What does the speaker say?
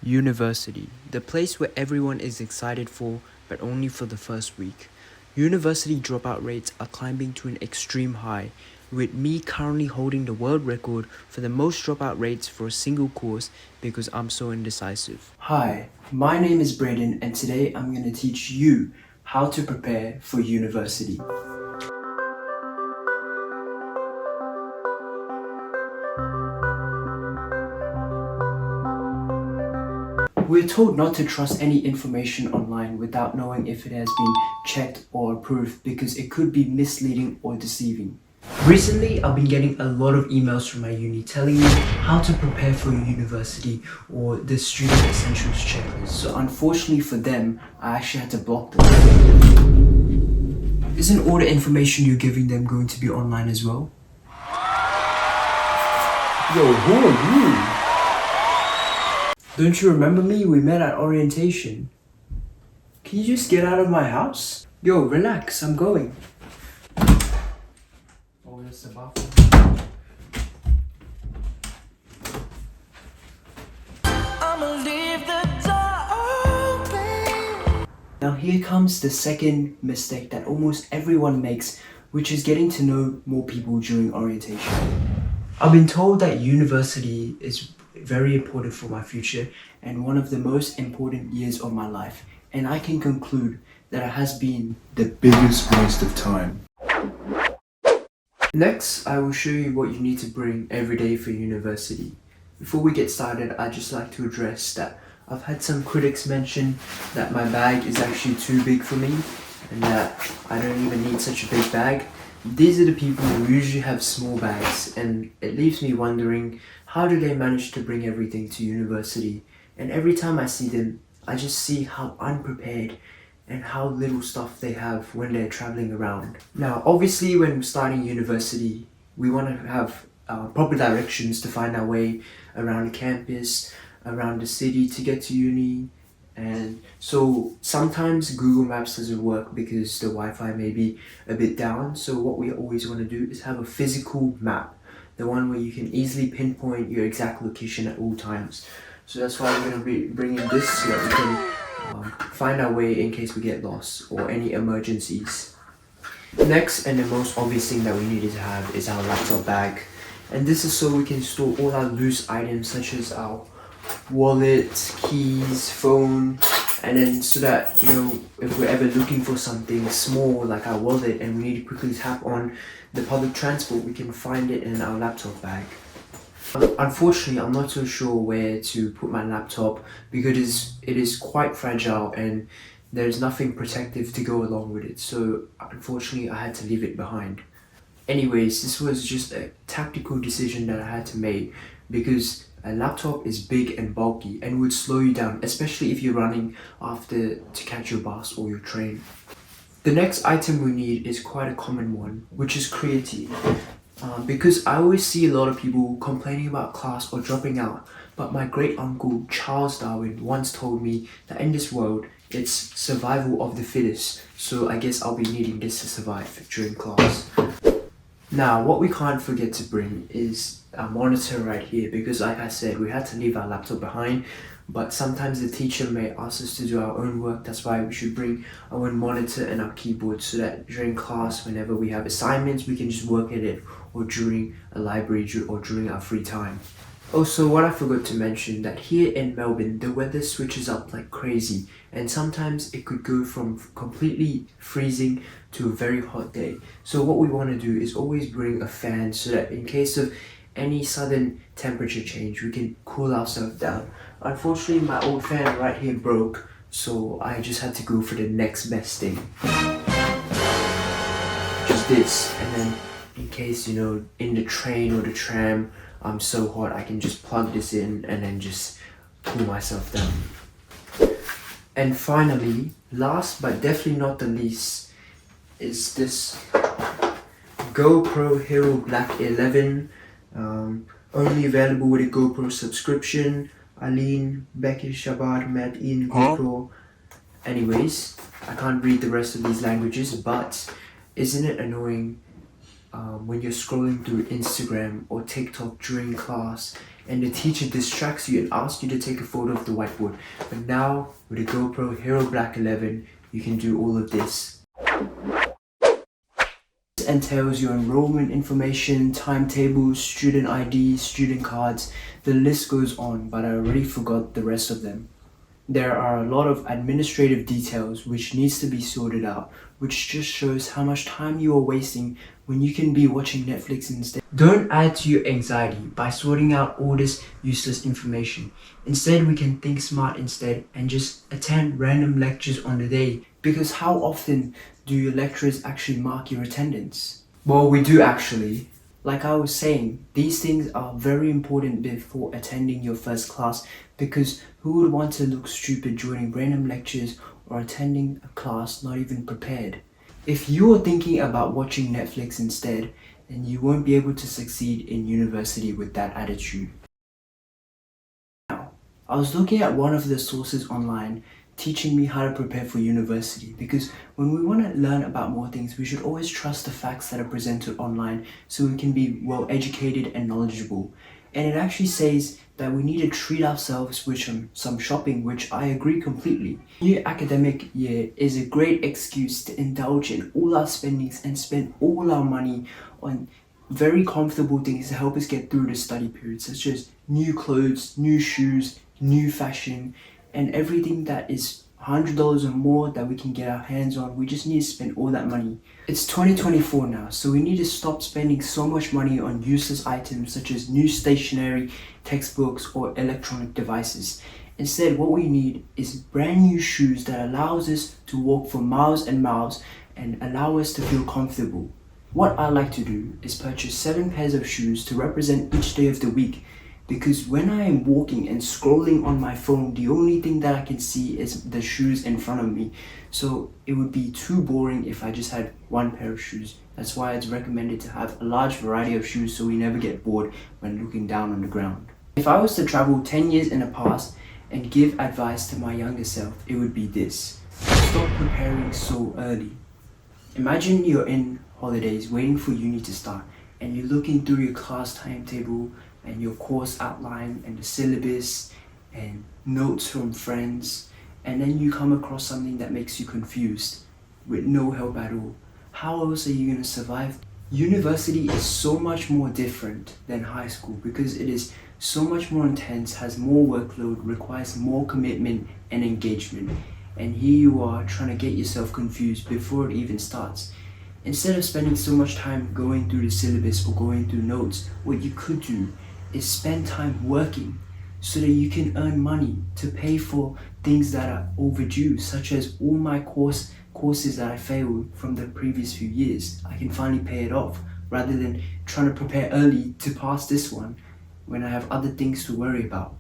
University, the place where everyone is excited for, but only for the first week. University dropout rates are climbing to an extreme high, with me currently holding the world record for the most dropout rates for a single course because I'm so indecisive. Hi, my name is Braden, and today I'm going to teach you how to prepare for university. We're told not to trust any information online without knowing if it has been checked or approved because it could be misleading or deceiving. Recently, I've been getting a lot of emails from my uni telling me how to prepare for university or the student essentials checklist. So unfortunately for them, I actually had to block them. Isn't all the information you're giving them going to be online as well? Yo, who are you? Don't you remember me? We met at orientation. Can you just get out of my house? Yo, relax, I'm going. Oh, that's the bathroom. I'ma leave the door open. Now here comes the second mistake that almost everyone makes, which is getting to know more people during orientation. I've been told that university is very important for my future and one of the most important years of my life, and I can conclude that it has been the biggest waste of time. Next, I will show you what you need to bring every day for university. Before we get started, I'd just like to address that I've had some critics mention that my bag is actually too big for me and that I don't even need such a big bag. These are the people who usually have small bags, and it leaves me wondering, how do they manage to bring everything to university? And every time I see them, I just see how unprepared and how little stuff they have when they're traveling around. Now, obviously, when starting university, we want to have proper directions to find our way around the campus, around the city to get to uni. And so sometimes Google Maps doesn't work because the Wi-Fi may be a bit down. So what we always want to do is have a physical map, the one where you can easily pinpoint your exact location at all times. So that's why we're going to be bringing this so that we can find our way in case we get lost or any emergencies. Next, and the most obvious thing that we needed to have is our laptop bag. And this is so we can store all our loose items such as our wallet, keys, phone, and then so that, you know, if we're ever looking for something small like our wallet and we need to quickly tap on the public transport, we can find it in our laptop bag. Unfortunately, I'm not so sure where to put my laptop because it is quite fragile and there's nothing protective to go along with it, so unfortunately I had to leave it behind. Anyways, this was just a tactical decision that I had to make because a laptop is big and bulky and would slow you down, especially if you're running after to catch your bus or your train. The next item we need is quite a common one, which is creatine. Because I always see a lot of people complaining about class or dropping out, but my great uncle Charles Darwin once told me that in this world it's survival of the fittest, so I guess I'll be needing this to survive during class. Now, what we can't forget to bring is a monitor right here because like I said, we had to leave our laptop behind, but sometimes the teacher may ask us to do our own work. That's why we should bring our own monitor and our keyboard so that during class, whenever we have assignments, we can just work at it, or during a library or during our free time. Also, what I forgot to mention, that here in Melbourne, the weather switches up like crazy and sometimes it could go from completely freezing to a very hot day. So what we want to do is always bring a fan so that in case of any sudden temperature change, we can cool ourselves down. Unfortunately, my old fan right here broke, so I just had to go for the next best thing. Just this, and then in case, you know, in the train or the tram, I'm so hot, I can just plug this in and then just cool myself down. And finally, last but definitely not the least, is this GoPro Hero Black 11. Only available with a GoPro subscription. Aline, Becky, Shabbat, Matt, in GoPro. Anyways, I can't read the rest of these languages, but isn't it annoying when you're scrolling through Instagram or TikTok during class and the teacher distracts you and asks you to take a photo of the whiteboard. But now with a GoPro Hero Black 11, you can do all of this. This entails your enrollment information, timetables, student IDs, student cards. The list goes on, but I already forgot the rest of them. There are a lot of administrative details which needs to be sorted out, which just shows how much time you are wasting when you can be watching Netflix instead. Don't add to your anxiety by sorting out all this useless information. Instead, we can think smart instead and just attend random lectures on the day. Because how often do your lecturers actually mark your attendance? Well, we do actually. Like I was saying, these things are very important before attending your first class, because who would want to look stupid joining random lectures or attending a class not even prepared? If you're thinking about watching Netflix instead, then you won't be able to succeed in university with that attitude. Now, I was looking at one of the sources online teaching me how to prepare for university, because when we want to learn about more things, we should always trust the facts that are presented online so we can be well educated and knowledgeable. And it actually says that we need to treat ourselves with some shopping, which I agree completely. New academic year is a great excuse to indulge in all our spendings and spend all our money on very comfortable things to help us get through the study period, such as new clothes, new shoes, new fashion, and everything that is $100 or more that we can get our hands on. We just need to spend all that money. It's 2024 now, so we need to stop spending so much money on useless items such as new stationery, textbooks, or electronic devices. Instead, what we need is brand new shoes that allows us to walk for miles and miles and allow us to feel comfortable. What I like to do is purchase 7 pairs of shoes to represent each day of the week, because when I am walking and scrolling on my phone, the only thing that I can see is the shoes in front of me. So it would be too boring if I just had one pair of shoes. That's why it's recommended to have a large variety of shoes so we never get bored when looking down on the ground. If I was to travel 10 years in the past and give advice to my younger self, it would be this: stop preparing so early. Imagine you're in holidays waiting for uni to start, and you're looking through your class timetable and your course outline and the syllabus and notes from friends, and then you come across something that makes you confused with no help at all. How else are you going to survive? University is so much more different than high school because it is so much more intense, has more workload, requires more commitment and engagement. And here you are trying to get yourself confused before it even starts. Instead of spending so much time going through the syllabus or going through notes, what you could do is spend time working so that you can earn money to pay for things that are overdue, such as all my courses that I failed from the previous few years. I can finally pay it off rather than trying to prepare early to pass this one when I have other things to worry about.